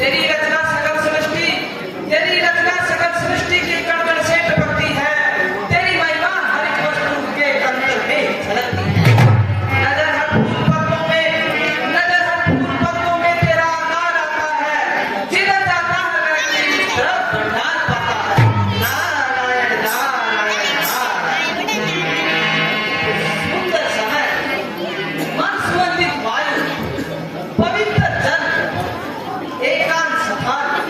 तेरी रचना सकल सृष्टि की कण-कण से टपकती है। तेरी महिमा हर एक वस्तु के अंदर में झलकती है। नजर हर फूल पत्तों में तेरा आकार आता है। जिधर जाता है वह तेरी तरफ ढाल पाता है। नारायण नारायण नारायण। सुंदर समय, मन सुगंधित वायु, पवित्र जल, एकांत स्थान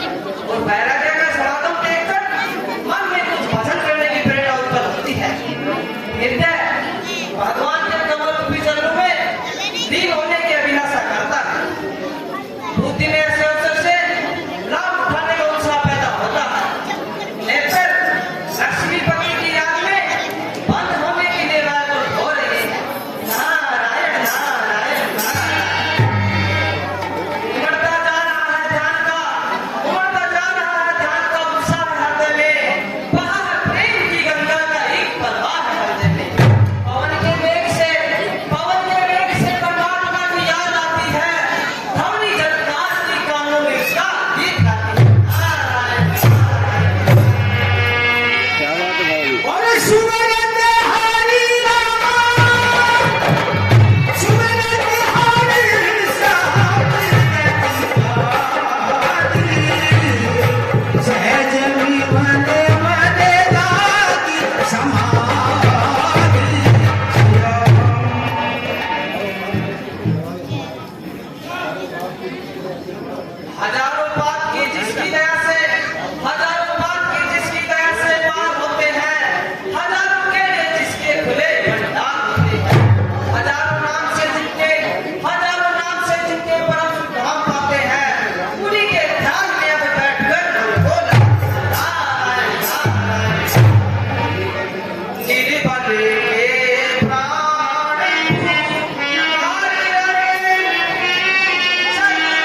और वैराग्य का समागम देखकर मन में कुछ भजन करने की प्रेरणा उत्पन्न होती है। हृदय भगवान के कमल रूपी चरणों में लीन होने की अभिलाषा करता है। बुद्धि में ऐसे अवसर से लाभ उठाने का उत्साह पैदा होता है। नेत्र लक्ष्मीपति की याद में बंद होने के लिए व्याकुल हो रहे हैं। नारायण नारायण नारायण। उमड़ता जा रहा है ध्यान का उत्साह हृदय में। बहा है प्रेम की गंगा का एक प्रवाह हृदय में। पवन के वेग से परमात्मा की याद आती है। धवनी झटकार की कानों में इसका गीत गाती है। नारायण नारायण। क्या बात है भाई। और सुमरत हरि रामा, सुमरत हरि सहज विमल मन लागी समाधि। हजारों बात की जिसकी दया से पार होते हैं। हजारों केड़े जिसके खुले भंडार होते हैं। हजारों नाम से जिनके परम धाम पाते हैं। उन्हीं के ध्यान में अब बैठकर बोला नारायण नारायण। निर्बल के प्राण हरि हरि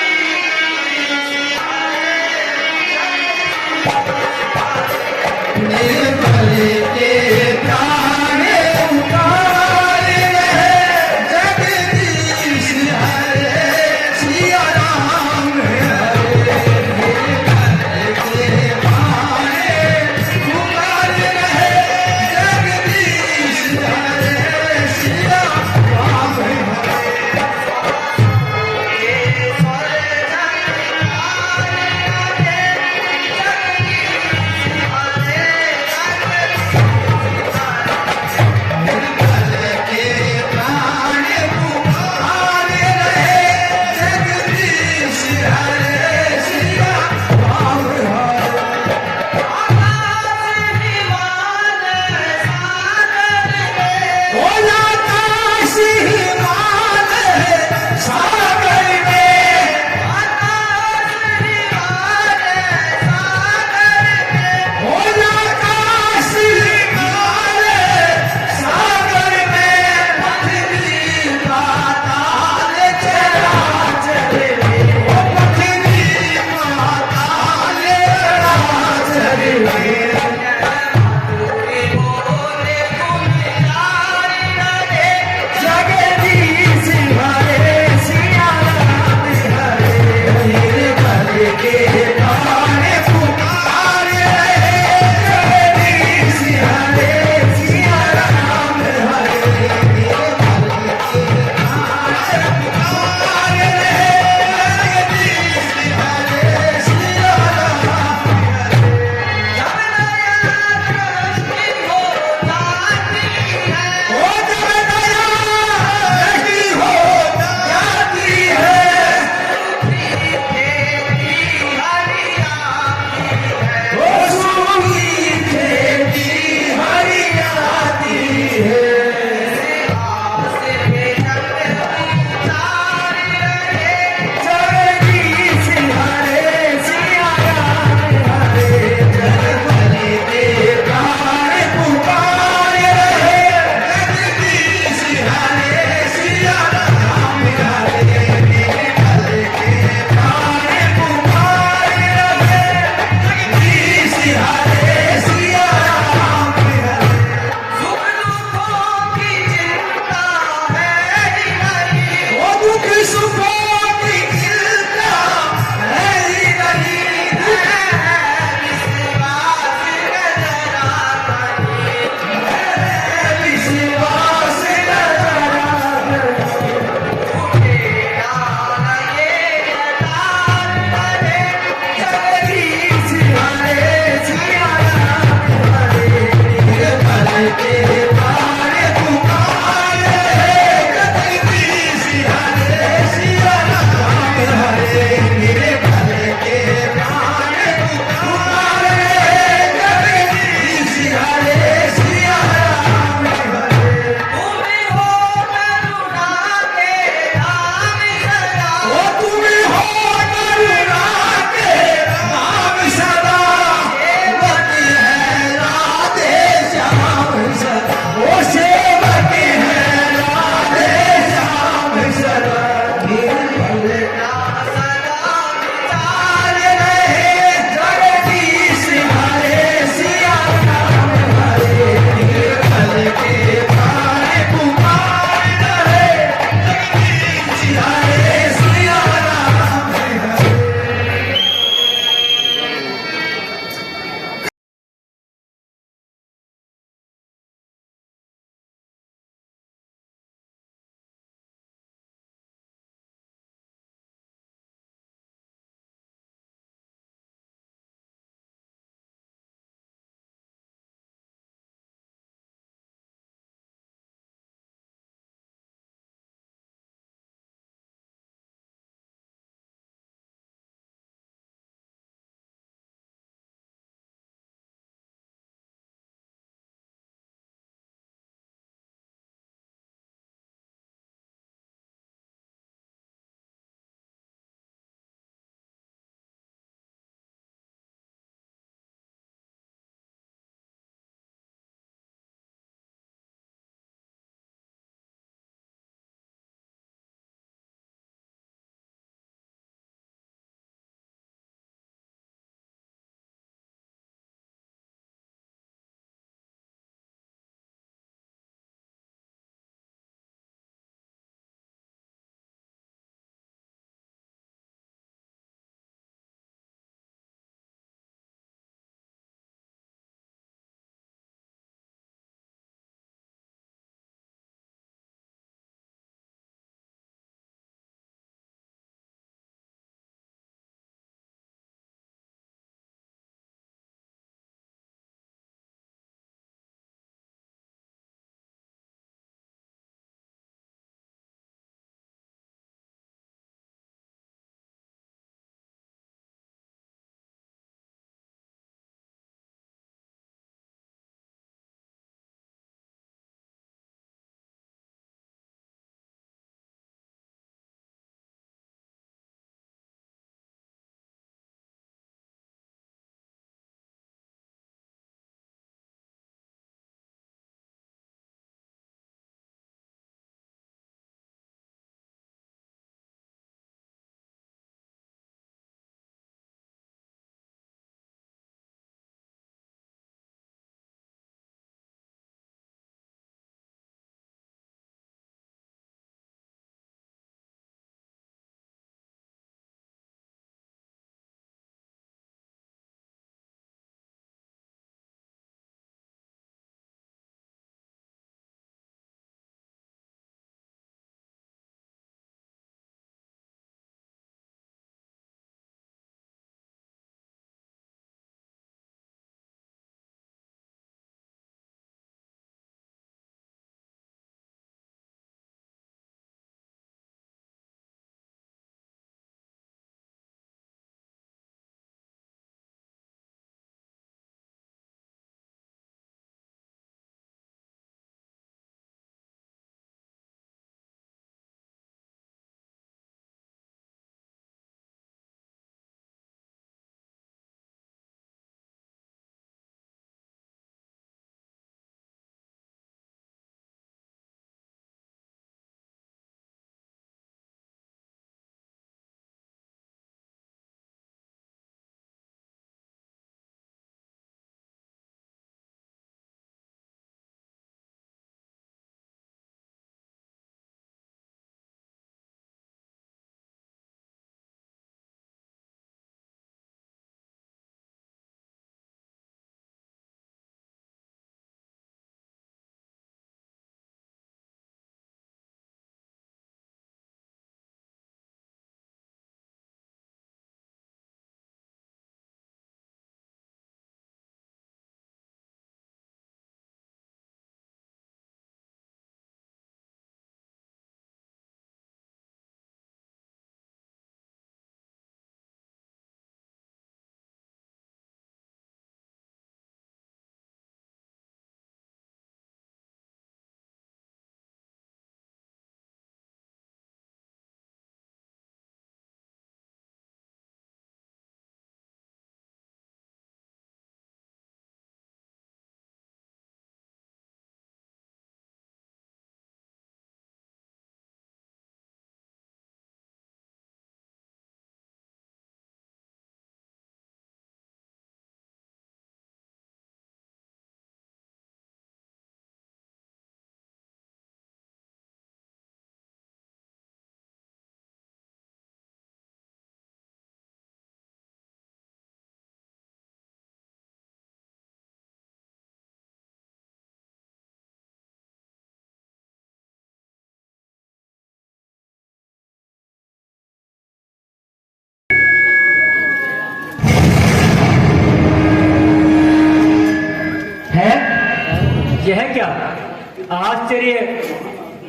आश्चर्य,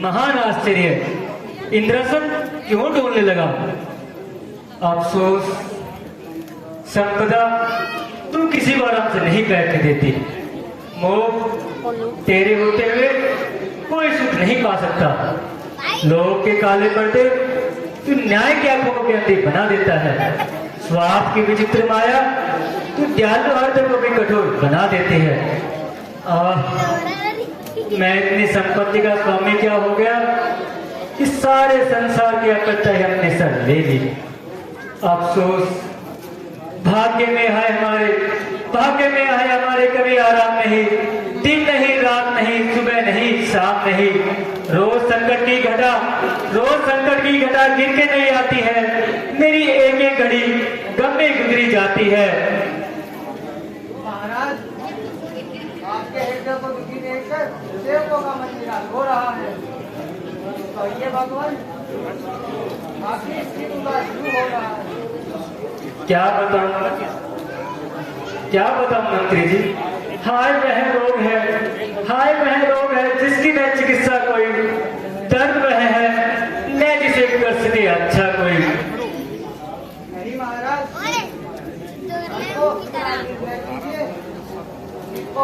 महान आश्चर्य, इंद्रासन क्यों डोलने लगा? अफसोस संपदा तू किसी को आराम से नहीं बैठने देती। मोह तेरे होते हुए कोई सुख नहीं पा सकता। लोग के काले पर्दे तू न्याय के आंखों को भी अंधे बना देता है। स्वार्थ की विचित्र माया तू दयालु हृदय को भी कठोर बना देते हैं। मैं इतनी संपत्ति का स्वामी क्या हो गया कि सारे संसार की अकड़ता ही अपने सर ले ली। अफसोस भाग्य में है हमारे, भाग्य में है हमारे कभी आराम नहीं, दिन नहीं रात नहीं, सुबह नहीं शाम नहीं। रोज संकट की घटा, रोज संकट की घटा गिर के नहीं आती है। मेरी एक एक घड़ी गम में गुजरी जाती है। महाराज, आपके हृदय को दुखी देखकर देवों का मन निराश हो रहा है। तो ये भगवान आपकी स्थिति का शुरू हो रहा है। क्या बताऊं मंत्री जी? हाय वह रोग है, हाय वह रोग है जिसकी न चिकित्सा कोई, दर्द वह है न जिसे कर सके अच्छा कोई। नहीं महाराज, इसको कीजिए, इसको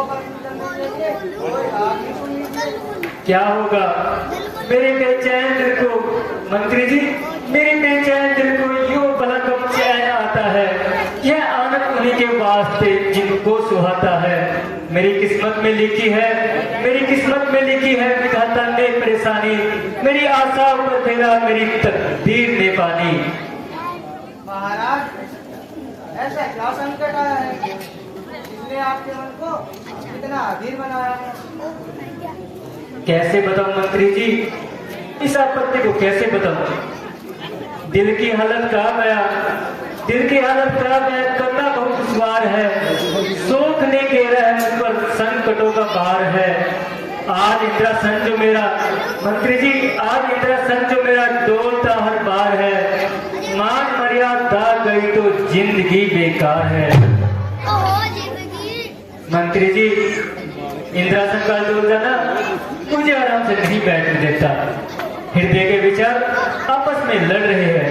कोई आग ही सुन लीजिए। क्या होगा मेरे बेचैन दिल को मंत्री जी, मेरे बेचैन दिल को यूं भला कब चैन आता है? यह आनंद उन्हीं के वास्ते जिनको सुहाता है। मेरी किस्मत में लिखी है, मेरी किस्मत में लिखी है विधाता ने परेशानी। मेरी आशा पर तेरा मेरी तकदीर ने पानी। महाराज, ऐसा क्या संकट आया है जिसने आपके मन को इतना अधीर बनाया है? कैसे बताऊं मंत्री जी, इस आपत्ति को कैसे बताऊं? दिल की हालत खराब है, दिल की हालत खराब है, करना बहुत दुश्वार है। सोख ने घेरा है मुझ पर संकटों का भार है। आज इंद्रासन जो मेरा मंत्री जी, आज इंद्रासन जो मेरा डोलता हर बार है। मान मर्यादा गई तो जिंदगी बेकार है। मंत्री जी, इंद्रासन का डोल जाना मुझे आराम से नहीं बैठने देता। हृदय के विचार आपस में लड़ रहे हैं,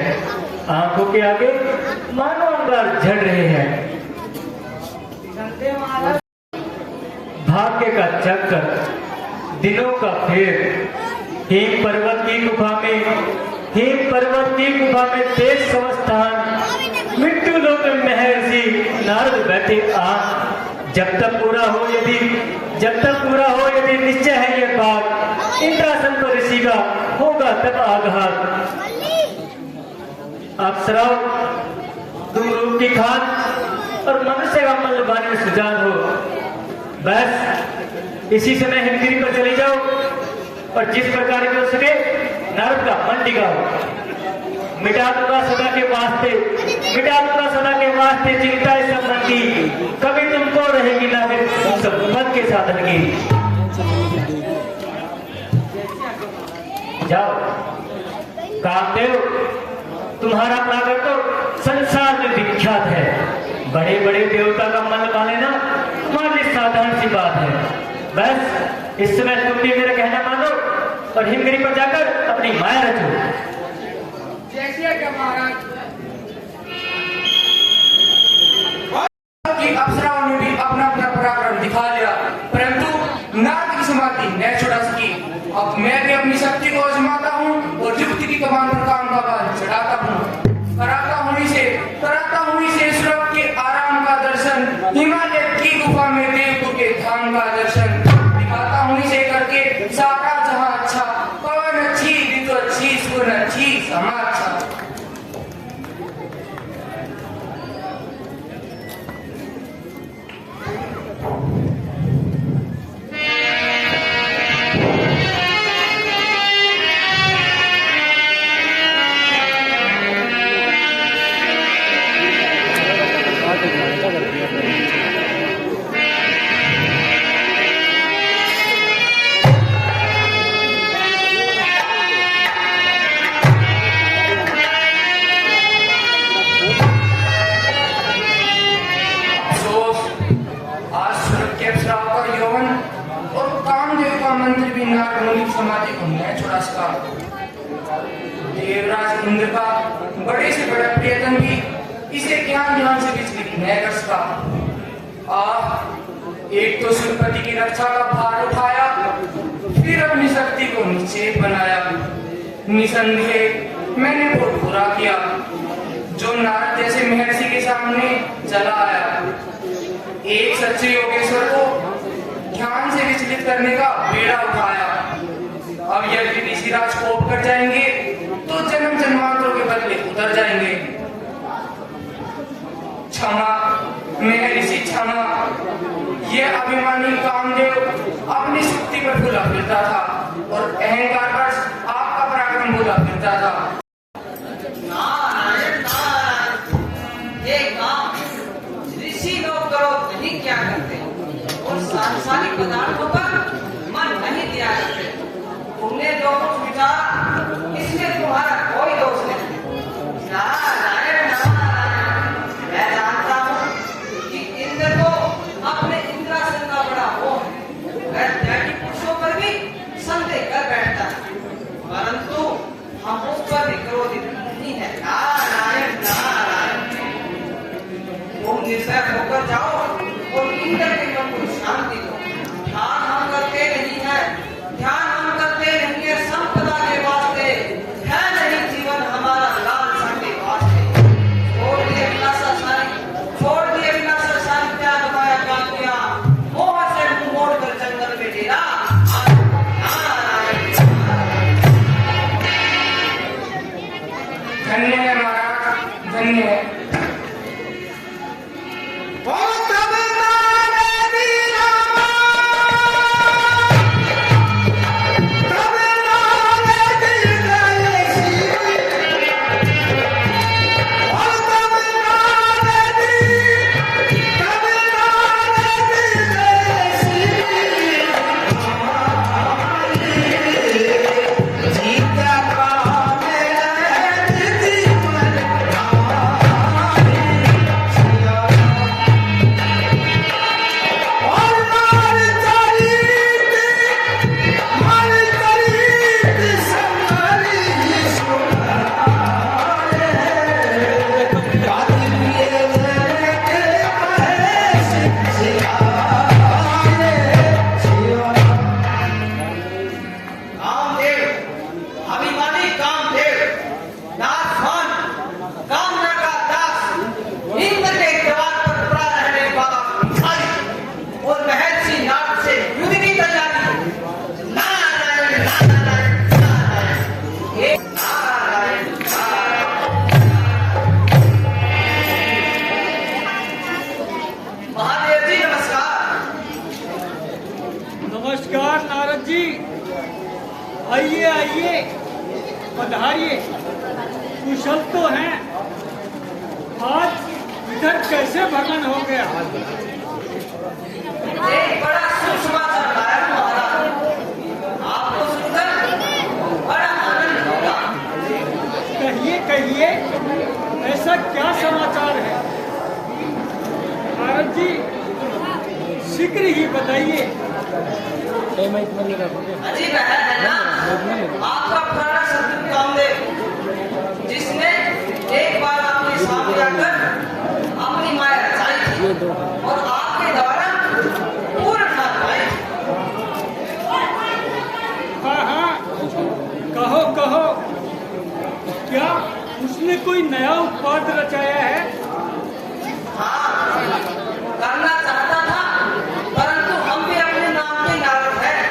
आंखों के आगे मानो अंगार झड़ रहे हैं। महाराज, भाग्य का चक्कर, दिनों का फेर, हिम पर्वत की गुफा में, हिम पर्वत की गुफा में देश समस्थान, मृत्यु लोक में महर्षि नारद बैठे आन। जब तक पूरा हो यदि, जब तक पूरा हो यदि निश्चय है ये बात, इंद्रासन पर ऋषि का होगा तब आघात। अप्सराओ तुम रूप की खान और मनुष्य का मन लुभाने में सुजान हो। बस इसी समय हिमगिरी पर चले जाओ और जिस प्रकार के हो सके नारद का मन टिकाओ। मिटा दूंगा सदा के वास्ते, मिटा दूंगा सदा के वास्ते चिंता इस सब मन की, कभी तुमको रहेगी ना फिर संपद के साधन की। जाओ कामदेव, तुम्हारा प्रागट तो संसार में विख्यात है। बड़े बड़े देवता का मन लगा लेना हमारे लिए साधारण सी बात है। बस इस समय तुम भी मेरा कहना मानो और हिमगिरी पर जाकर अपनी माया रचो। जैसे क्या महाराज, कि अप्सराओं ने भी अपना अपना पराक्रम दिखा लिया, परंतु नारद की समाधि न छुड़ा सकी। अब मैं भी अपनी शक्ति को आजमाता हूँ और युक्ति की कमान पर काम का बाल चढ़ाता हूँ। कराता हूँ इसे स्वर्ग के आराम का दर्शन, हिमालय की गुफा में देवपुर के धाम का दर्शन। दिखाता हूँ इसे करके सारा जहां अच्छा, पवन अच्छी, ऋतु अच्छी, सुन अच्छी, समा अच्छा। मंदिर भी ना दास का। देवराज इंद्र का बड़े से बड़ा प्रियतम भी इसे ध्यान से विचलित न कर सका। एक तो सुरपति की रक्षा का भार उठाया, फिर अपनी शक्ति को निश्चेप बनाया। निसंदेह मैंने बहुत बुरा किया जो नारद जैसे महर्षि के सामने चला आया। एक सच्चे योगेश्वर को ध्यान से विचलित करने का बेड़ा उठाया। अब यदि ऋषिराज कोप कर जाएंगे तो जन्म जन्मांतरों के बदले उतर जाएंगे। क्षमा महर्षि क्षमा। यह अभिमानी कामदेव अपनी शक्ति पर भूला फिरता था और अहंकार पर आपका पराक्रम भूला फिरता था। नारायण नारायण, ये काम ऋषि लोग करो नहीं क्या करते और सांसारिक पदार्थों पर मन नहीं दिया करते। तुमने जो कुछ विचारा इसमें तुम्हारा कोई दोष नहीं। नारायण नारायण, मैं जानता हूँ कि इंद्र को अपने इंद्रासन का बड़ा मोह है। वह त्यागी पुरुषों पर भी संदेह कर बैठता है, परंतु हम उस पर भी क्रोधित नहीं है। नारायण नारायण, तुम निर्भय होकर जाओ और इंद्र के मन को शांति दो। ध्यान हम करते नहीं है, ध्यान हम करते नहीं है संपदा के वास्ते, है नहीं जीवन हमारा लालसा के वास्ते। छोड़ दिए विनाशा सारी, छोड़ दिए विनाशा सारी, त्याग माया का किया, मोह से मुंह मोड़ कर जंगल में डेरा। धन्य है महाराज, धन्य है। नमस्कार नारद जी, आइए आइए, पधारिए। कुशल तो हैं? आज इधर कैसे भ्रमण हो गया? एक बड़ा सुसमाचार लाया महाराज, आपको सुनकर बड़ा आनंद होगा। कहिए कहिए, ऐसा क्या समाचार है? नारद जी शीघ्र ही बताइए। अजीब है ना आपका पुराना शत्रु कामदेव, जिसने एक बार आपके सामने आकर अपनी माया रचाई थी और आपके द्वारा पूर्ण ठान पाई। हाँ हाँ, कहो कहो, क्या उसने कोई नया उत्पाद रचाया है? हाँ, करना चाहता था, परंतु हम भी अपने नाम के नारद हैं।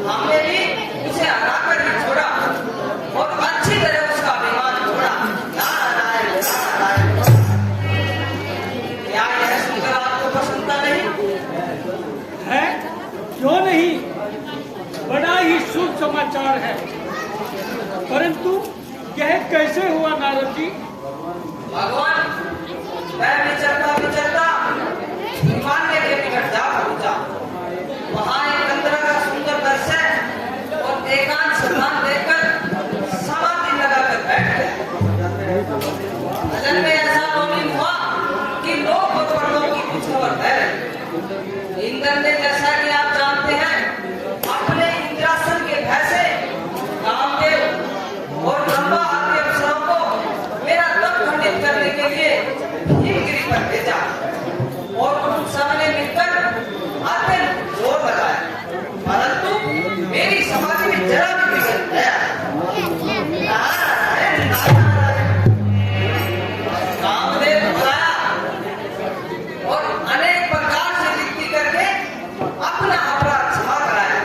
हमने भी उसे हराकर ही छोड़ा और अच्छी तरह उसका अभिमान छोड़ा। नारायण नारायण, क्या यह सुनकर आपको प्रसन्नता नहीं है? क्यों नहीं, बड़ा ही शुभ समाचार है। परंतु यह कैसे हुआ नारद जी? भगवान पर भेजा और उन सबने मिलकर अत्यंत जोर लगाया, परंतु मेरी समाधि में जरा भी बिगड़ गया। नारायण नारायण। कामदेव बुलाया और अनेक प्रकार से युक्ति करके अपना अपराध क्षमा कराया।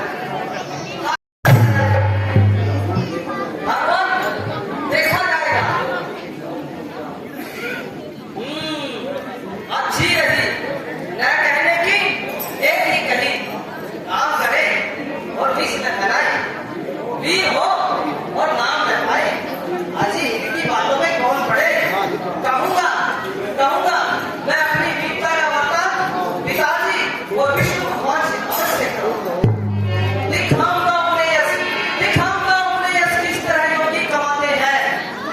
भगवान देखा जाएगा। अच्छी रही न कहने की एक ही कही, काम करे और विष न फैलाए, वीर हो और नाम न पाए। अजी इनकी बातों में कौन पड़े? कहूंगा मैं अपनी वीरता का वार्ता पिताजी और विष्णु भगवान से अवश्य करूंगा। दिखाऊंगा उन्हें यश किस तरह योगी कमाते हैं।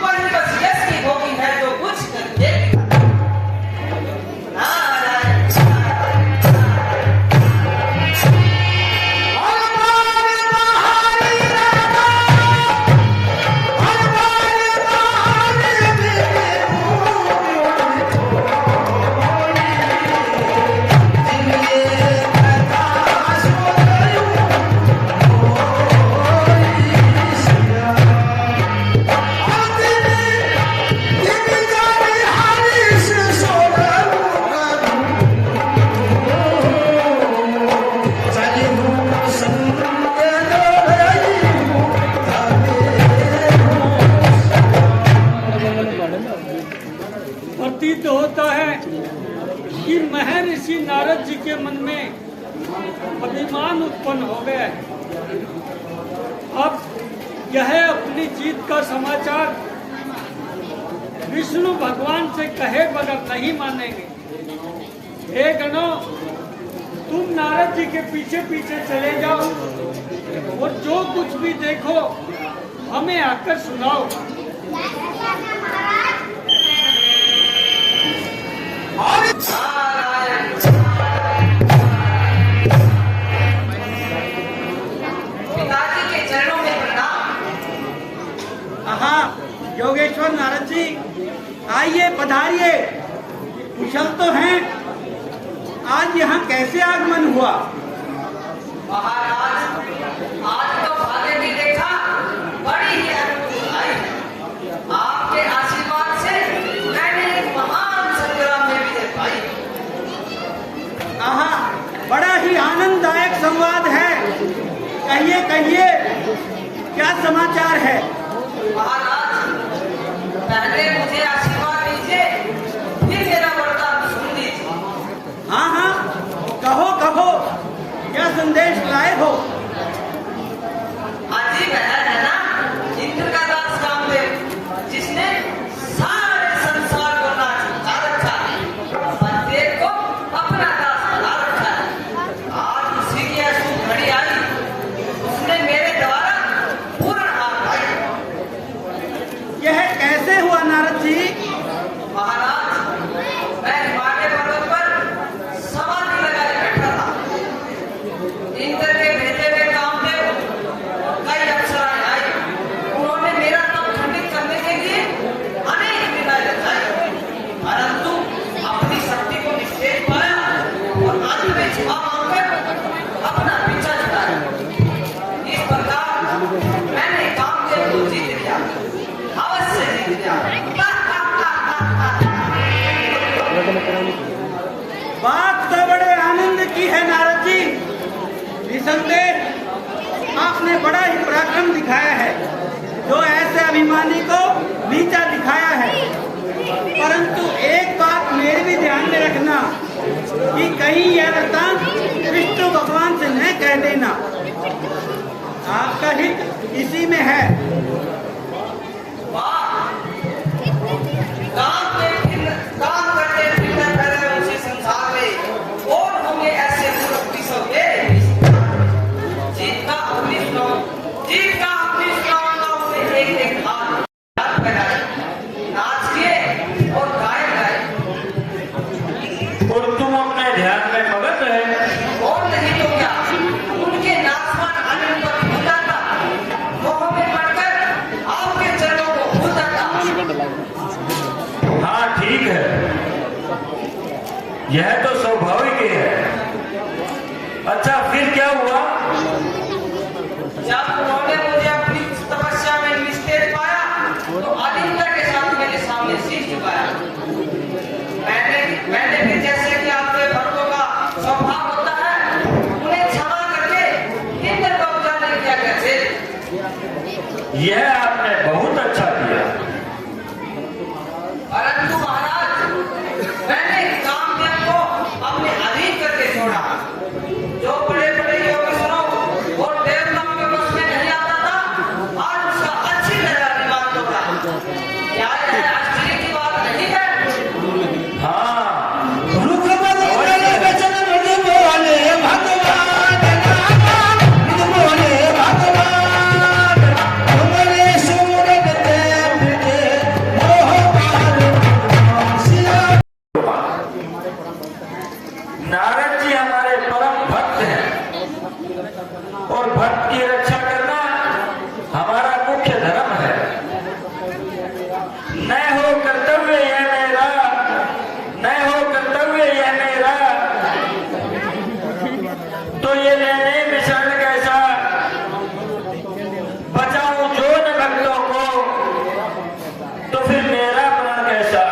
वही बस यश की भोगी है जो कुछ करके दिखाता। नारायण प्रतीत होता है कि महर्षि नारद जी के मन में अभिमान उत्पन्न हो गया है। अब यह अपनी जीत का समाचार विष्णु भगवान से कहे बगैर नहीं मानेंगे। हे गणों, तुम नारद जी के पीछे पीछे चले जाओ और जो कुछ भी देखो हमें आकर सुनाओ। नारायण। पिताजी के चरणों में प्रणाम। हाँ योगेश्वर नारद जी, आइए पधारिए। कुशल तो हैं? आज यहाँ कैसे आगमन हुआ? महाराज, आज तो भाग्य की रेखा बड़ी ही अनुकूल आई है। आपके आशीर्वाद से मैंने एक महान संग्राम में विजय पाई। आहा, बड़ा ही आनंददायक संवाद है। कहिए कहिए, क्या समाचार है? महाराज, पहले मुझे आशीर्वाद दीजिए, फिर मेरा वरदान सुन लीजिए। हाँ हाँ, कहो कहो, क्या संदेश लाए हो? अजी वह है ना इंद्र का दास कामदेव, जिसने सारे संसार को नाच नचा रखा है, प्रत्येक को अपना दास बना रखा है। आज उसी की अशुभ घड़ी आई, उसने मेरे द्वारा पूर्ण हार पाई। यह कैसे हुआ नारद जी? महाराज, मैं हिमालय पर्वत पर समाधि लगाए बैठा था। इंद्र के भेजे हुए कामदेव कई अप्सराएं आई। उन्होंने मेरा तप खंडित करने के लिए अनेक विधाएं रचाई, परंतु अपनी शक्ति को निषेध पाया और अंत में क्षमा मांगकर अपना पीछा छुड़ाया। इस प्रकार मैंने कामदेव को जीत लिया, अवश्य जीत लिया। बात तो बड़े आनंद की है नारद जी। निसंदेह आपने बड़ा ही पराक्रम दिखाया है, जो ऐसे अभिमानी को नीचा दिखाया है। परंतु एक बात मेरे भी ध्यान में रखना कि कहीं यह वृत्तांत विष्णु भगवान से न कह देना। आपका हित इसी में है। काम करते फिरते फैले उसी संसार में और होंगे ऐसे मूर्ख विसर्गे। जीत का अपनी सुनाऊंगा उन्हें एक एक हाथ बनाए, नाच किए और गाए गाए। और तुम अपने ध्यान में मगन रहे। और नहीं तो क्या, उनके नाचमान आनंद पर हो जाता, मोह में पड़कर यह तो स्वाभाविक ही है। अच्छा फिर क्या हुआ? जब उन्होंने मुझे अपनी तपस्या में निस्तेज पाया तो आदित्य के साथ मेरे सामने शीश झुकाया। मैंने भी जैसे कि आपके भक्तों का स्वभाव होता है उन्हें क्षमा करके इंद्र को उपचार किया कैसे। यह आपने बहुत अच्छा किया। परंतु महाराज मैंने कामदेव को अपने अधीन करके छोड़ा। जो बड़े बड़े योगेश्वरों और देवताओं के बस में नहीं आता था आज उसका अच्छी तरह दिमाग तोड़ा। क्या यह आश्चर्य की बात नहीं है? हाँ नारद जी हमारे परम भक्त हैं और भक्त की रक्षा करना हमारा मुख्य धर्म है। न हो कर्तव्य यह मेरा, न हो कर्तव्य यह मेरा, तो ये लेने में शरण कैसा। बचाऊं जो न भक्तों को, तो फिर मेरा प्राण कैसा।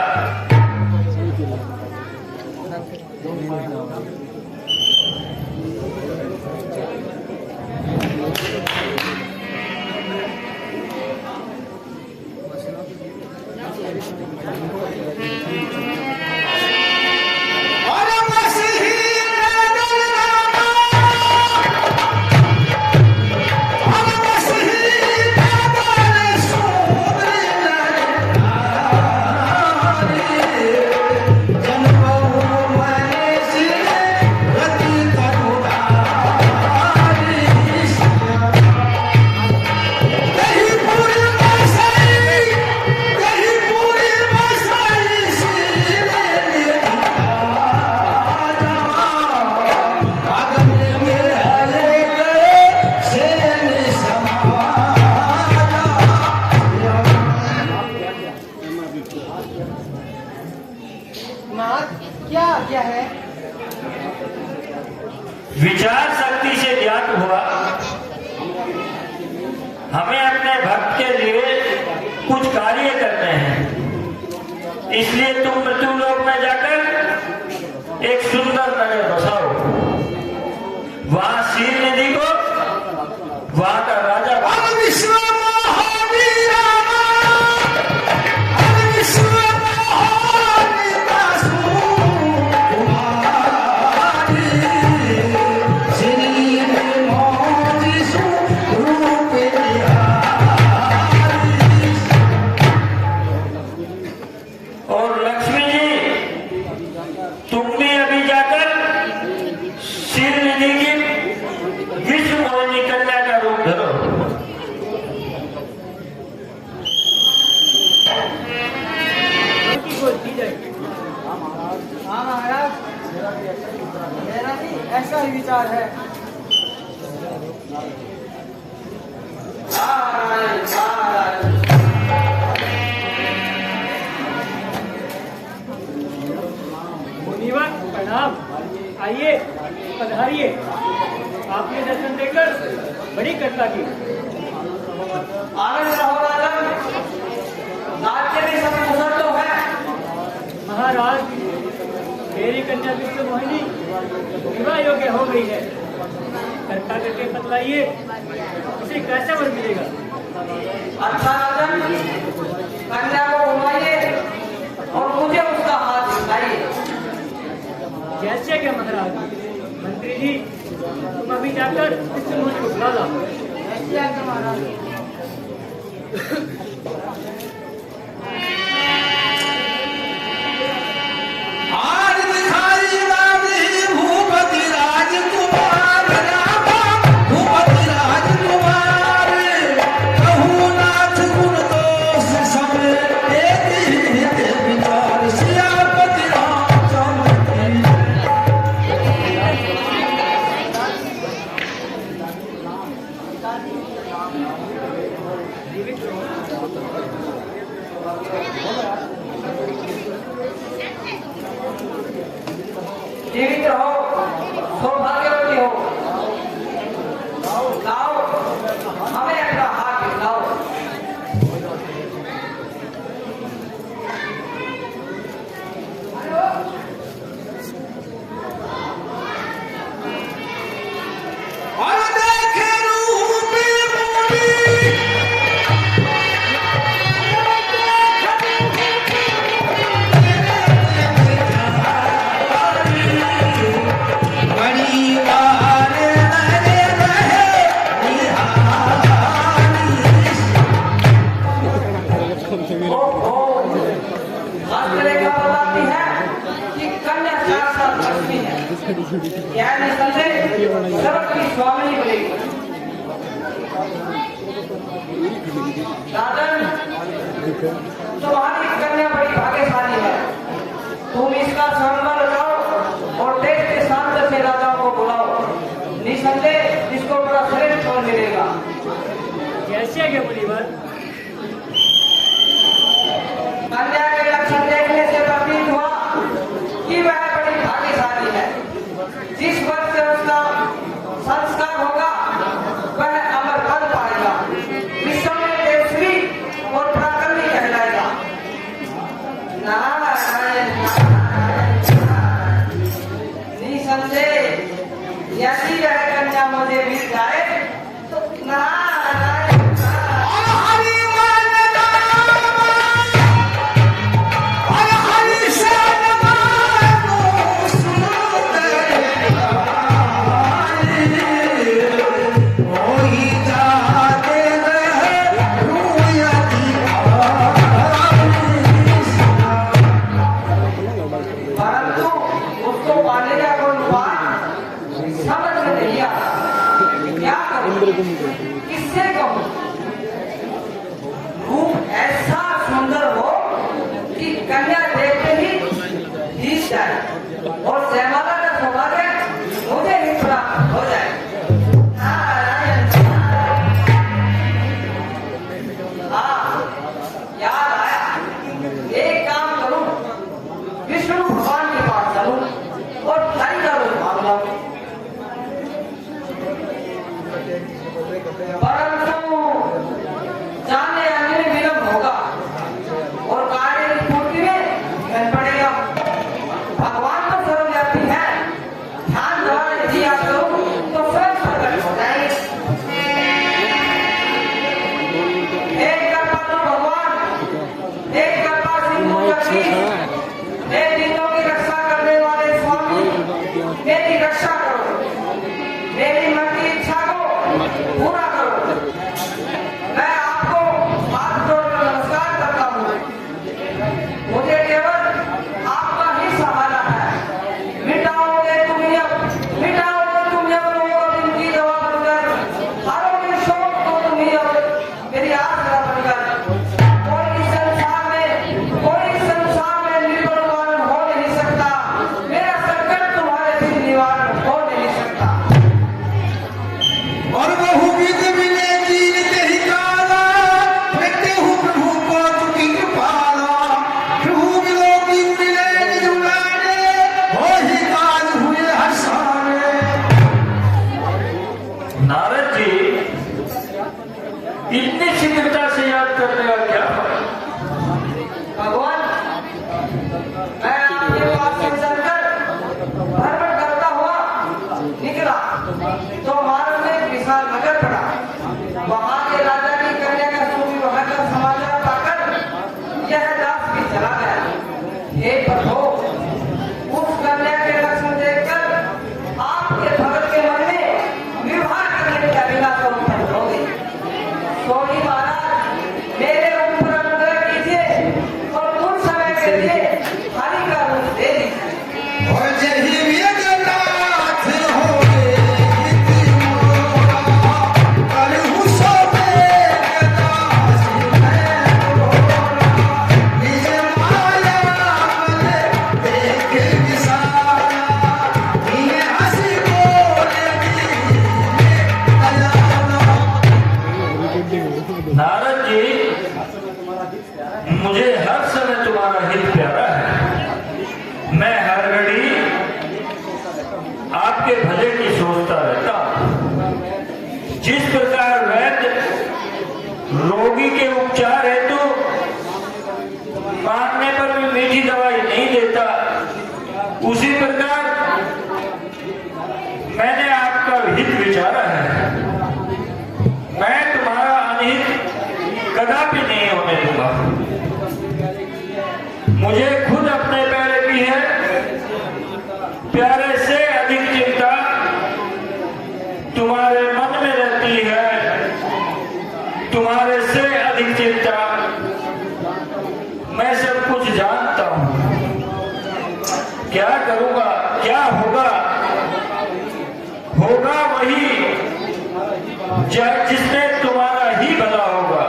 क्या क्या है? विचार शक्ति से ज्ञात हुआ हमें अपने भक्त के लिए कुछ कार्य करने हैं। इसलिए तुम मृत्युलोक में जाकर एक सुंदर नगर बसाओ। वहां शील निधि को वहां का राजा और लक्ष्मी जी तुम भी अभी जाकर शील निधि की विश्व मोहिनी कन्या का रूप धरो। हाँ महाराज मेरा भी ऐसा ही विचार है। नारायण नारायण। मुनिवर प्रणाम। आइए पधारिए। आपने दर्शन देकर बड़ी कृपा की। आनंद रहो राजन। राज्य में सब कुशल तो है। महाराज मेरी कन्या विश्व मोहिनी विवाह योग्य हो गई है। कृपा करके बतलाइए उसे कैसा वर मिलेगा। अच्छा राजन कन्या को घुमाइए और मुझे उसका हाथ दिखाइए। जैसे क्या महाराज। मंत्री जी तुम अभी जाकर विश्व मोहिनी को बुला लाओ। महाराज आज दिखाई बाबरी भूपति राजकुमार रामा भूपति राजकुमार कहूँ नाथ गुण दोष सब एक ही विचार सियापति रामचंद्र की। जीवित रहो, सौभाग्यवती हो। लाओ, हमें अपना हाथ दिखाओ। और देखे रूप मोरी बड़ी बार लगे रहे ओहो, शास्त्र क्या बताती है कि कन्या 4 साल लक्ष्मी है, यह निसंदेह सर्व की स्वामिनी बनेगी। राजन, तुम्हारी कन्या बड़ी भाग्यशाली है। तुम इसका संबंध लगाओ और देश के शांत से राजाओं को बुलाओ। निसंदेह इसको बड़ा श्रेष्ठ फल मिलेगा। कैसे आगे बड़ी बात? कन्या के लक्षण देखने से प्रतीत हुआ कि वह बड़ी भाग्यशाली है। जिस वर्ष से उसका संस्कार होगा वह अमर पद पाएगा, विश्व में देवश्री और पराक्रमी कहलाएगा। नारायण नारायण। निसंदेह यदि वह कन्या मुझे मिल जाए तो नारायण हरि मन और हरि शन मानो सुंदर होई जाते रहे रूयती परंतु उसको पाने का कोई उपाय समझ में नहीं आता। क्या करूं, किससे कहूं? रूप ऐसा सुंदर हो कि कन्या देखते ही जीत जाए और जयमाला का सौभाग्य मुझे ही प्राप्त हो जाए। नारायण हाँ, याद आया, एक काम करूं, विष्णु भगवान के पास चलूं और हरि का रूप मांग लाऊं। परंतु जाने आने में विलंब होगा और कार्य की पूर्ति में धन पड़ेगा। भगवान तो सर्वव्यापी है, ध्यान द्वारा यदि आप करूं तो स्वयं प्रकट हो जाएंगे। एक कृपा तो भगवान, एक कृपा सिंधु जगदीश, हे तीनों की रक्षा करने वाले स्वामी, मेरी रक्षा करो, मेरी मन की इच्छा को पूरा करो। मैं आपको हाथ जोड़कर नमस्कार करता हूँ। मुझे केवल आपका ही सहारा है। मिटाओगे तुम यम लोग इनकी दवा बनकर, हरोगे शोक को तुम यम मेरी आसरा बनकर। कोई संसार में निर्बल हो नहीं सकता, मेरा संकट तुम्हारे दिन निवारण हो नहीं सकता। और बहुविध मिले कीन तेहि काला, प्रत्यु प्रभु को चुकी कृपाला। प्रभु मिलो कीन मिले निज उलारे, होहि काज हुए हर्षारे। नारद जी, इतनी शीघ्रता से याद करने का क्या है? भगवान, मैं आपके पास से चलकर भ्रमण करता हुआ निकला तो मार्ग में एक विशाल नगर पड़ा। वहां के राजा की कन्या का सुविवाह का समाचार पाकर यह दास भी चला गया। हे प्रभु, उस कन्या के लक्षण देखकर आपके भगत के मन में विवाह करने की अभिलाषा उत्पन्न हो गई। स्वामी महाराज, मेरे ऊपर अनुग्रह कीजिए और कुछ समय के लिए हरि का रूप दे दीजिए। और जहि वेदनाथ होए हित मोरा, करहु सो वेदनाथ है मोरा। निज माया बल देख विसारा, हिय हंसी बोले दीने दयाला। नारद जी, मुझे हर समय तुम्हारा हित प्यारा है। मैं हर घड़ी आपके भले की सोचता रहता। जिस प्रकार वैद्य रोगी के उपचार हेतु मांगने पर भी मीठी दवाई नहीं देता, उसी प्रकार मैंने आपका हित विचारा है। मैं तुम्हारा अनहित कदापि नहीं होने दूंगा। मुझे खुद अपने प्यारे की है, प्यारे से अधिक चिंता तुम्हारे मन में रहती है, तुम्हारे से अधिक चिंता। मैं सब कुछ जानता हूं, क्या करूंगा, क्या होगा, होगा वही जिसमें तुम्हारा ही भला होगा।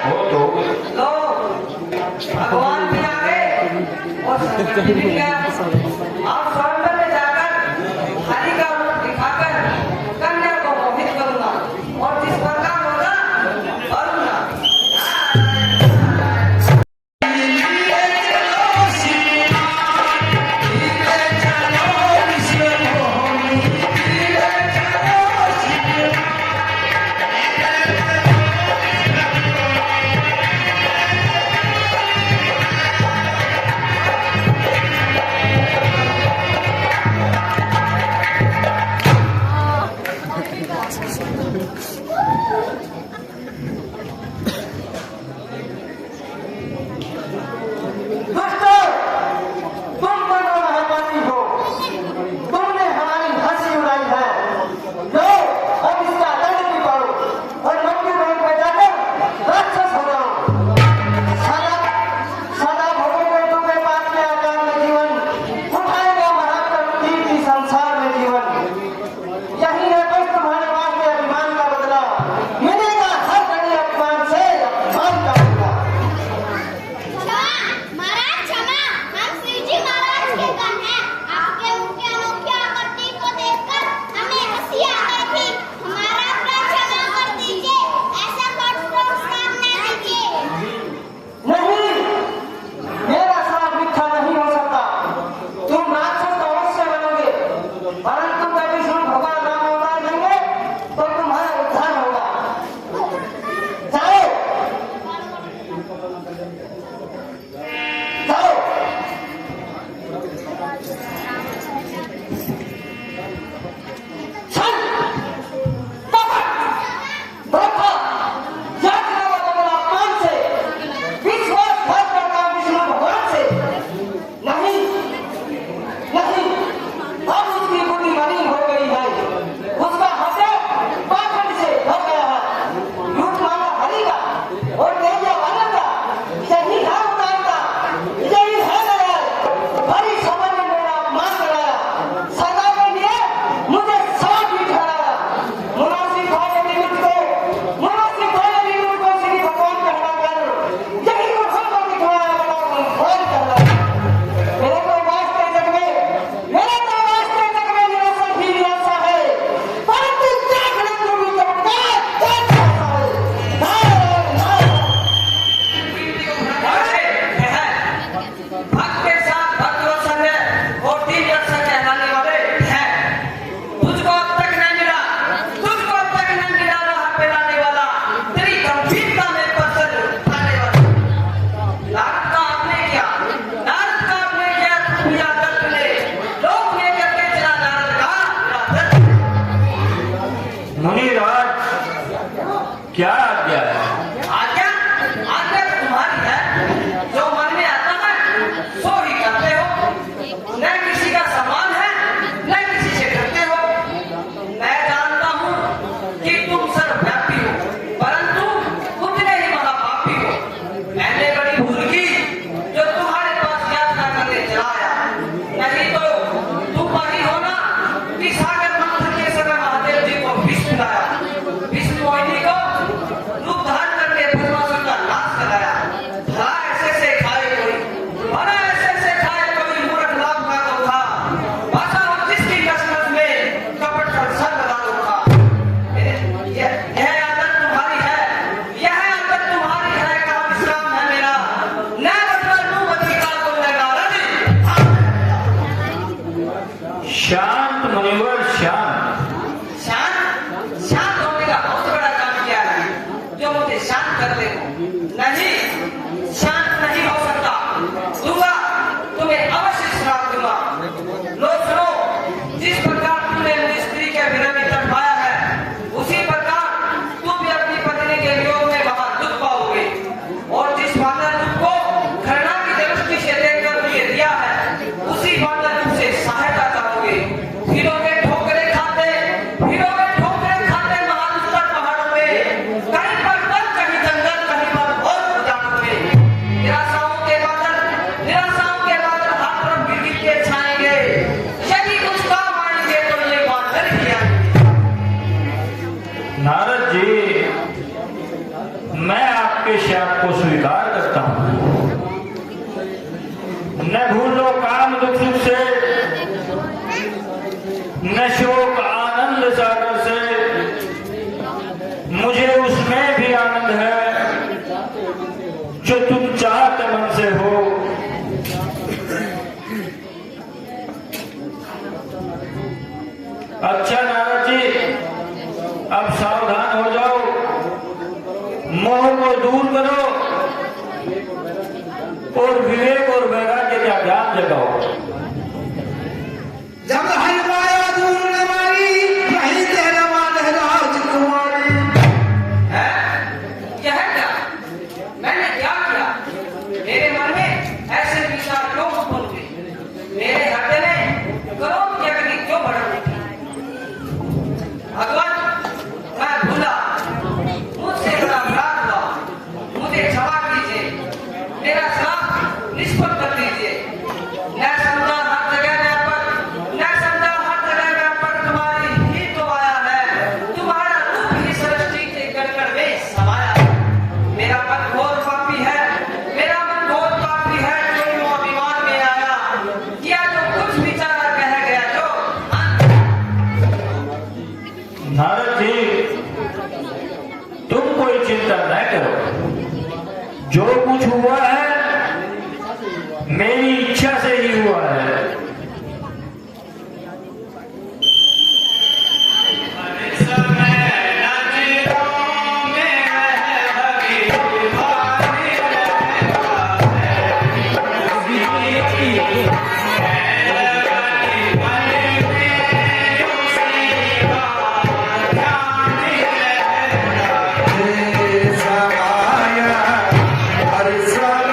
हो तो लो भगवान भी आ गए और संकट भी मिल गया। आप स्वयंवर में जाकर हरि का रूप दिखाकर कन्या को मोहित करूंगा और जिस प्रकार होगा करूंगा। क्या आज्ञा है? आज्ञा आज्ञा तो तुम्हारी है, जो मन में आता है सो ही करते हो। न किसी का सम्मान है न किसी से डरते हो। मैं जानता हूँ कि तुम सर्वव्यापी हो, परंतु उतने ही महापापी हो। मैंने बड़ी भूल की जो तुम्हारे पास याचना करने चला आया, नहीं तो तुम वही होना कि सागर मंथन के समय महादेव जी को विष पिलाया, विष मोहिनी को रूप धारण आपके शाप को स्वीकार करता हूं। न भूलो काम दुख सुख से, न शोक आनंद सागर से, मुझे उसमें भी आनंद है जो तुम चाहते मन से हो। अच्छा नारद जी, अब सावधान हो जाओ, मोह को दूर करो और विवेक और वैराग्य का ज्ञान जगाओ। जब हर माया दूर नवारी, नहीं तेरा मान है राजकुमारी। है? यह क्या? मैंने क्या किया? मेरे मन में ऐसे विचार क्यों उत्पन्न हुए? मेरे हृदय में क्रोध की अग्नि क्यों भड़क उठी? भगवान, मैं भूला, मुझसे बड़ा अपराध हुआ, मुझे क्षमा कीजिए, मेरा श्राप निष्फल कर दीजिए। न समझा हर जगह व्यापक तुम्हारी ही तो आया है, तुम्हारा रूप ही सृष्टि के कण में समाया है। मेरा मन घोर पापी है, मेरा मन घोर पापी है, जो यूं अभिमान में आया, किया जो कुछ विचारा कह गया जो नारद जी, तुम कोई चिंता न करो, जो कुछ हुआ है मेरी इच्छा से ही हुआ है। हर समय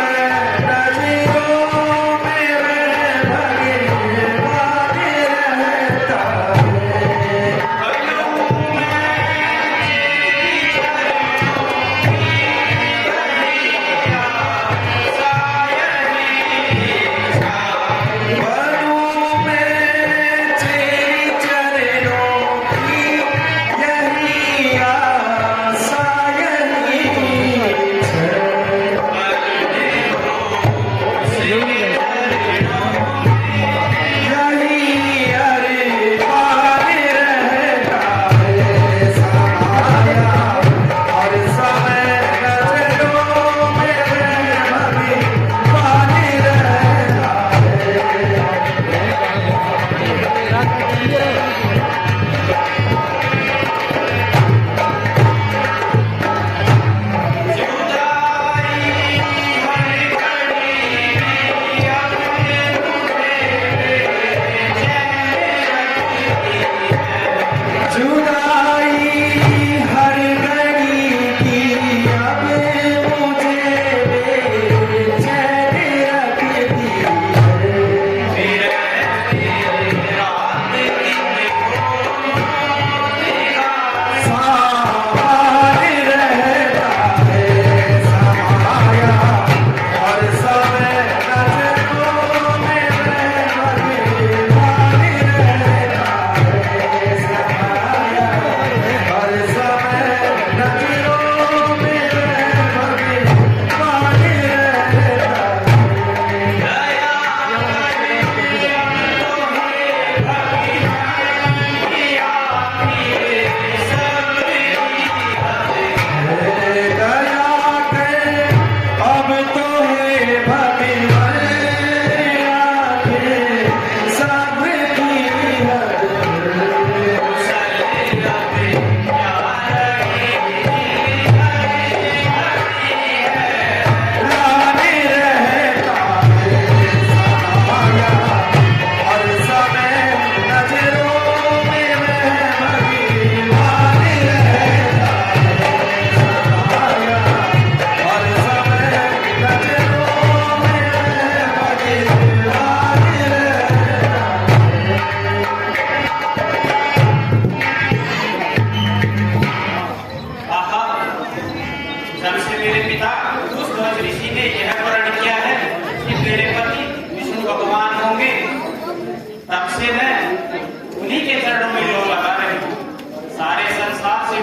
नजरों में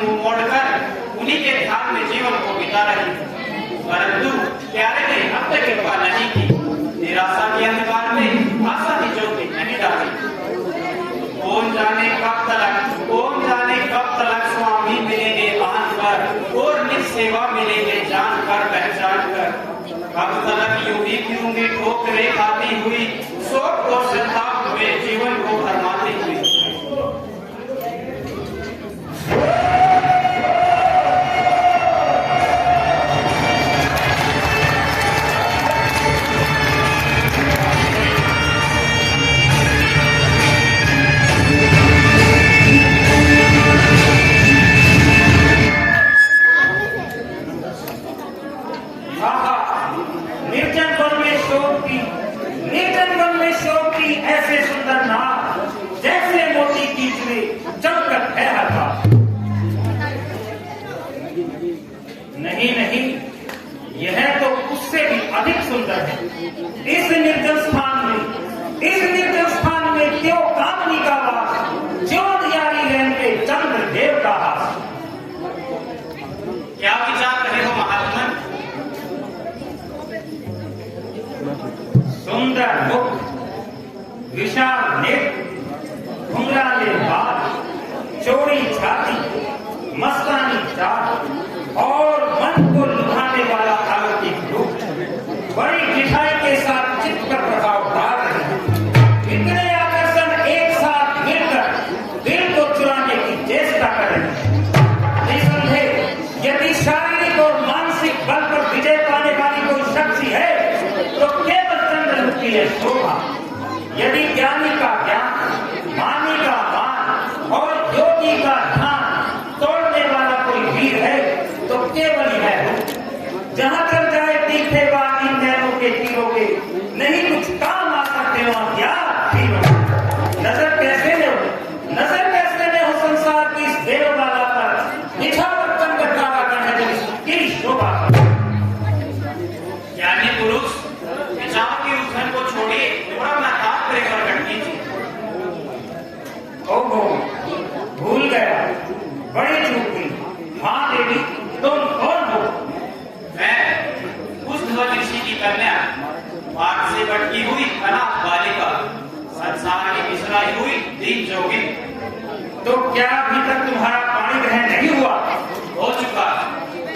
मुंह मोड़कर उन्हीं के ध्यान में जीवन को बिता रही हूँ। परंतु प्यारे ने अब तक कृपा नहीं की। निराशा के अंधकार में आशा की ज्योति नहीं डाली। कौन जाने कब तलक स्वामी मिलेंगे आन पर और निज सेवा मिलेंगे जान कर पहचान कर। कब तलक यूं ही फिरूंगी ठोकरें खाती हुई, शोक और संताप हुए जीवन को भरमाती हुई। निर्जन वन में शोक की ऐसे सुंदर नाव जैसे मोती बीच में जमकर ठहरा था। नहीं नहीं, यह तो उससे भी अधिक सुंदर है। इस निर्जन स्थान में क्यों कामनी का वास, क्यों दियारी लेन के चंद्रदेव का हास। क्या विचार करे हो महात्मा? सुंदर मुख, विशाल नेत्र, घुंघराले बाल, चौड़ी छाती, मस्तानी चाल और मन को लुभाने वाला अलौकिक रूप बड़ी मिठाई के साथ चित्त पर प्रभाव डाल रहे हैं। इतने आकर्षण एक साथ मिलकर दिल को चुराने की चेष्टा कर रहे हैं। निसंदेह यदि शारीरिक और मानसिक बल पर विजय पाने वाली कोई शक्ति है तो केवल चंद्रमुखी है शोभा। यदि ज्ञानी का ज्ञान, मानी का मान और योगी का ध्यान तोड़ने वाला कोई वीर है तो केवल यह हो। जहां तक जाए तीखे बात इन नैनों के तीरों के, नहीं कुछ काम आ सकते वहां क्या तीरों। नजर कैसे ले हो संसार की इस देवमाला पर, निछावर कंकड़ काला गण है जो इसकी शोभा। ज्ञानी पुरुष विचार की उलझन को छोड़िए और अपना तात्पर्य प्रकट कीजिए। ओहो, भूल गया, बड़ी चूक हुई। हाँ देवी, तुम कौन हो? मैं उस ध्वज ऋषि की कन्या, बाग से भटकी हुई अनाथ बालिका, संसार की बिसराई हुई दीन जोगिन। तो क्या अभी तक तुम्हारा पाणी ग्रहण नहीं हुआ? हो चुका।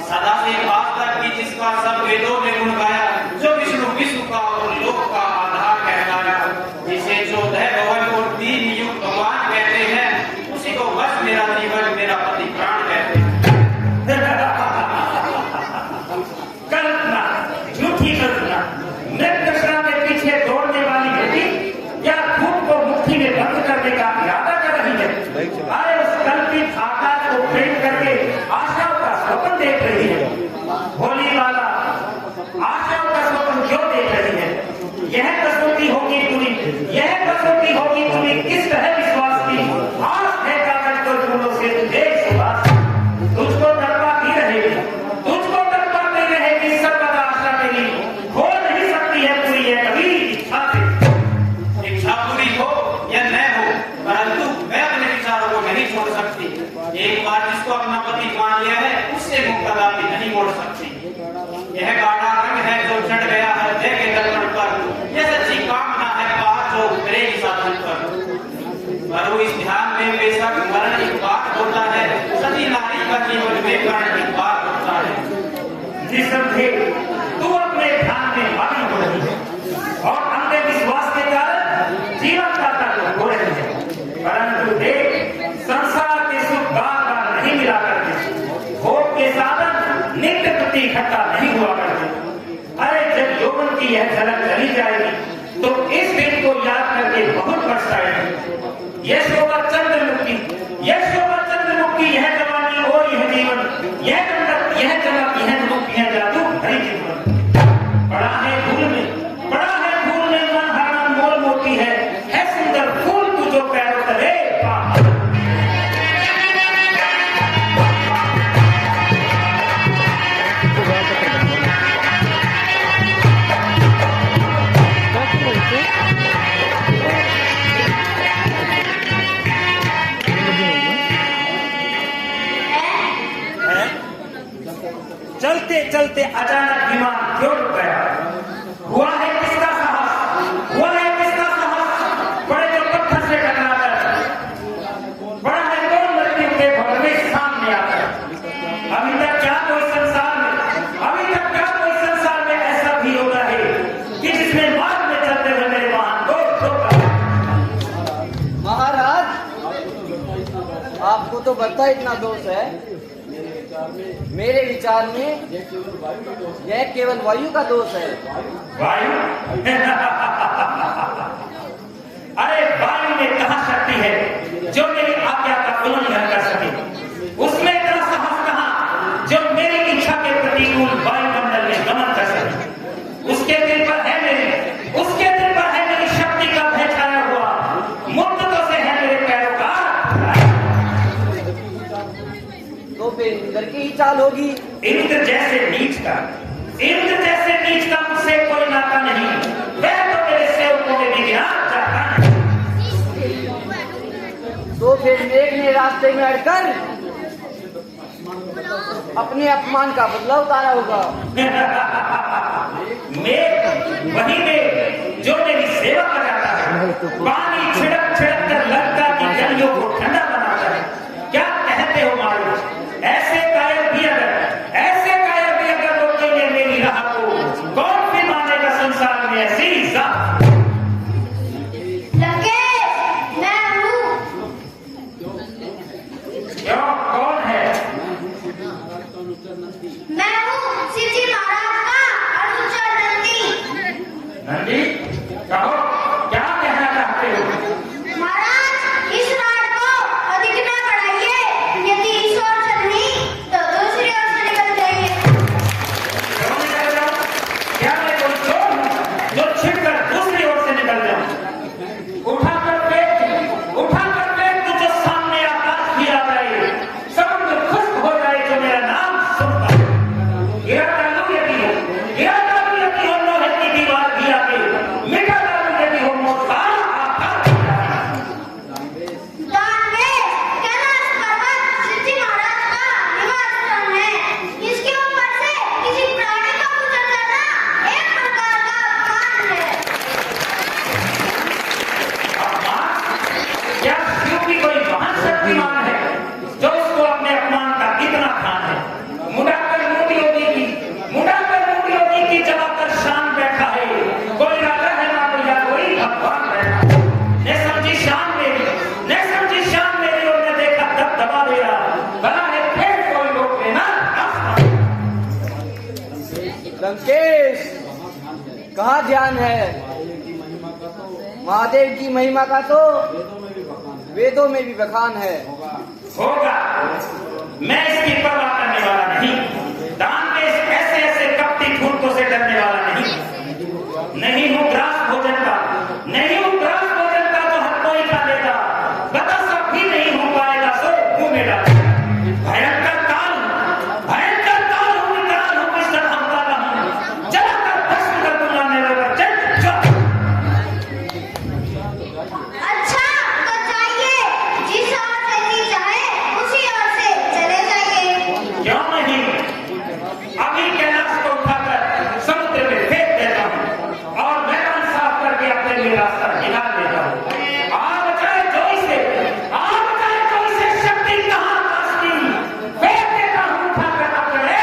सदा से आज तक की जिसका सब वेदों में गुण गाया, जो विष्णु विश्व का और लोक का आधार कहलाया, जिसे जो दह भवन और 3 युग भगवान कहते हैं, उसी को बस मेरा जीवन मेरा पति प्राण कहते हैं। कल्पना, झूठी कल्पना, नृत्यशला के पीछे दौड़ने वाली बेटी या धूप को मुट्ठी में बंद करने का इरादा कर रही है। अरे उस कल्पित आकाश को प्रेम करके आशाओं का स्वप्न देख रही है। भोली वाला, आशाओं का स्वप्न क्यों देख रही है? यह कसौटी होगी तुम्हें किस तरह विश्वास की? आस है कागज को फूलों से तुझे सुबास। तुझको तड़पाती रहेगी सर्वदा आशा मेरी, हो नहीं सकती है पूरी है कभी इच्छा से। इच्छा पूरी हो या न हो, परंतु मैं अपने विचारों को नहीं छोड़ सकती। एक बार जिसको अपना पति मान लिया है, उससे मुख कदापि नहीं मोड़ सकती। यह गाढ़ा रंग है जो चढ़ गया हृदय के दर्पण पर, यह सच्ची कामना है बात जो उतरेगी साधन पर। करो इस ध्यान में बेशक मरण एक बार होता है, सती नारी का जीवन में मरण एक बार होता है। निसंदेह तू अपने ध्यान में मग्न हो रही है और अंधे विश्वास के कारण जीवन का तत्व हो रही है। परंतु देख, संसार के सुख बार नहीं मिला करते, भोग के साधन नित्य प्रति इकट्ठा नहीं हुआ करते। अरे जब यौवन की यह झलक चली जाएगी तो इस दिन को याद करके बहुत पछताएंगे। यह शोभा चंद्रमुखी, यह जवानी और यह जीवन, यह कंदक, यह चमक, यह मुख, यह जादू भरी जीवन। पड़ा है फूल में मन हरा मोल मोती है सुंदर फूल तू जो पैरों तले पा। चलते चलते अचानक विमान क्यों रुक गया? हुआ है किसका साहस? हुआ है किसका साहस? बड़े जो पत्थर से टकराकर बड़ा है कौन मृत्यु के भवन में सामने आकर? अभी तक क्या कोई संसार में ऐसा भी होगा है कि जिसमें मार्ग में चलते हुए मेरे वाहन को रोका? महाराज, आपको तो बढ़ता इतना दोष है। मेरे विचार में यह केवल वायु का दोष है। वायु? अरे वायु में कहां शक्ति है जो मेरी आज्ञा का उल्लंघन कर सके? उसमें इतना साहस कहां जो मेरी इच्छा के प्रतिकूल वायुमंडल में गमन कर सके? उसके दिल पर है मेरी शक्ति का भय छाया हुआ। मुद्दतों से है मेरे पैरों का। तो फिर इंद्र की ही चाल होगी। इंद्र जैसे नीच का मुझसे कोई नाता नहीं। वह तो मेरे सेवकों में भी गिना जाता है। तो फिर मेघ ने रास्ते में अड़कर अपने अपमान का बदला उतारा होगा। वही मेघ जो मेरी सेवा कर जाता है, पानी छिड़क छिड़क कर लगता कि गलियों को ठंडा बनाता है। क्या कहते हो मालूम? ऐसे कायर भी अगर रोकेंगे मेरी राह को, कौन भी मानेगा संसार में ऐसी जात? मैं हूँ। क्यों, कौन है? मैं हूँ शिव जी महाराज का अनुचर नंदी। नंदी, कहो क्या कहना चाहते हो? महाराज, इस रात को अधिक न बढ़ाइए। यदि इस ओर से नहीं तो दूसरी ओर से निकल जाइए। क्यों निकल जाऊं? क्या मैं कोई चोर हूं जो छिपकर दूसरी ओर से निकल जाऊं? उठाकर फेंक तो जो सामने आकाश भी आ जाए, समुद्र खुश्क हो जाए जो मेरा नाम सुनता है। गिरा डालू यदि हो लोहे की दीवार भी आके, मिटा डालू यदि हो मोटा आकाश। दानवे कैलाश पर्वत शिव जी महाराज का निवास स्थान है। इसके ऊपर से किसी प्राणी का गुजर जाना एक प्रकार का अपमान है। क्या शिव की कोई महान शक्तिमान है जो उसको अपने अपमान का इतना खान है? मुड़ाकर मूढ़ योगी की जलाकर शान बैठा है। कोई राजा है ना कोई भगवान बैठा है। ने समझी शान मेरी और ने देखा दबदबा मेरा। बना है फिर कोई रोक लेना। लंकेश, कहाँ ध्यान है? महादेव की महिमा का तो वेदों में भी बखान है। होगा, मैं इसकी परवाह करने वाला नहीं। दान में ऐसे कपटी फूटों से डरने वाला नहीं हूँ ग्रास भोजन का तो हर कोई खा लेगा। बता सब भी नहीं हो पाएगा सो मुंह में डाल। भयंकर काल हूँ, विकराल हूँ, मिस्टर हमला हूँ। जलाकर भस्म कर दूंगा मेरे पर। चल अच्छा तो जाइए, जिस ओर से जी चाहे उसी ओर से चले जाइए। क्यों नहीं? अभी कैलाश को उठाकर समुद्र में फेंक देता हूँ और मैदान साफ करके अपने लिए रास्ता निकाल देता हूँ। आ बचाए कोई से शक्ति कहाँ आकाश की, फेंक देता हूँ उठाकर अपने।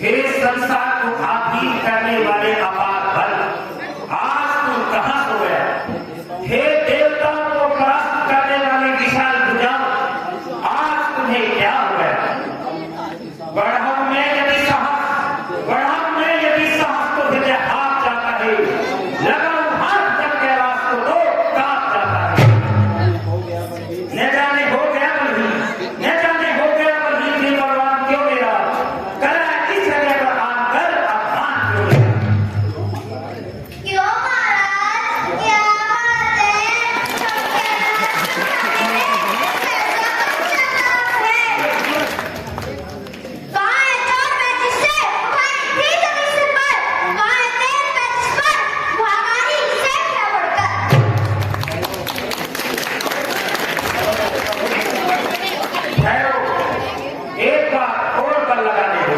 हे संसार को आधीन करने वाले अपार बल, आज तू कहां सो गया? हे देवताओं को परास्त करने वाले विशाल भुजाओं, आज तुम्हें क्या हो गया? बढ़ाऊं मैं यदि तो हृदय हाथ जाता है, लगाओ हाथ जब कैलाश को तो कांप जाता है। न जाने हो गया बलहीन, न जाने हो गया बलहीन दिल बलवान क्यों मेरा, करा इस जगह पर आकर अपमान क्यों मेरा। क्यों महाराज, क्या बात है? सब कहाँ है चोर पैंतीस से तुम्हारी थी जमीन से पर, कहाँ है तेज पैंतीस पर हमारी से क्या बढ़कर। ठहरो, एक बार और बल लगाने दो।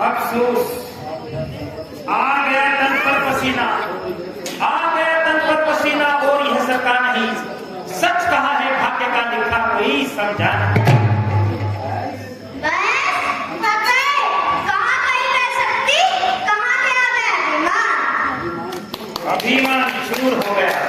अफसोस, आ गया तन पर पसीना, आ गया तन पर पसीना, और यह सरका नहीं, सच कहा है भाग्य का लिखा कोई समझा नहीं। बस पकड़, कहाँ गई मैं शक्ति, कहाँ गया मैं अभिमान। अभिमान चूर हो गया,